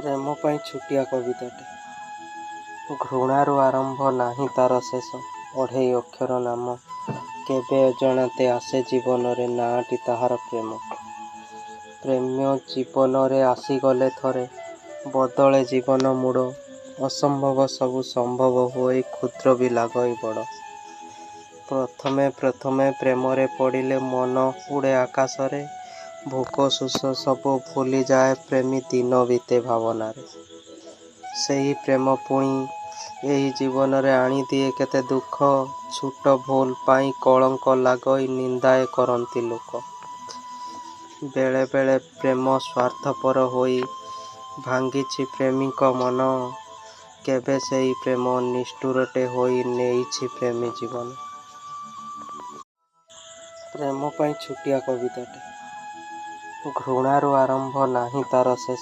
ପ୍ରେମ ପାଇଁ ଛୋଟିଆ କବିତାଟେ। ଘୃଣାରୁ ଆରମ୍ଭ ନାହିଁ ତାର ଶେଷ, ଅଢ଼େଇ ଅକ୍ଷର ନାମ। କେବେ ଅଜାଣତେ ଆସେ ଜୀବନରେ, ନାଁଟି ତାହାର ପ୍ରେମ। ପ୍ରେମ ଜୀବନରେ ଆସିଗଲେ ଥରେ, ବଦଳେ ଜୀବନ ମୋଡ଼। ଅସମ୍ଭବ ସବୁ ସମ୍ଭବ ହୁଏ, କ୍ଷୁଦ୍ର ବି ଲାଗେ ବଡ଼। ପ୍ରଥମେ ପ୍ରେମରେ ପଡ଼ିଲେ ମନ ଉଡ଼େ ଆକାଶରେ। ଭୋକ ଶୋଷ ସବୁ ଭୁଲିଯାଏ, ପ୍ରେମୀ ଦିନ ବିତେ ଭାବନାରେ। ସେହି ପ୍ରେମ ପୁଣି ଏହି ଜୀବନରେ ଆଣିଦିଏ କେତେ ଦୁଃଖ। ଛୋଟ ଭୁଲ ପାଇଁ କଳଙ୍କ ଲାଗି ନିନ୍ଦାଏ କରନ୍ତି ଲୋକ। ବେଳେ ବେଳେ ପ୍ରେମ ସ୍ୱାର୍ଥପର ହୋଇ ଭାଙ୍ଗିଛି ପ୍ରେମୀଙ୍କ ମନ। କେବେ ସେହି ପ୍ରେମ ନିଷ୍ଠୁରଟେ ହୋଇ ନେଇଛି ପ୍ରେମୀ ଜୀବନ। ପ୍ରେମ ପାଇଁ ଛୋଟିଆ କବିତାଟେ। ଘୃଣାରୁ ଆରମ୍ଭ ନାହିଁ ତାର ଶେଷ,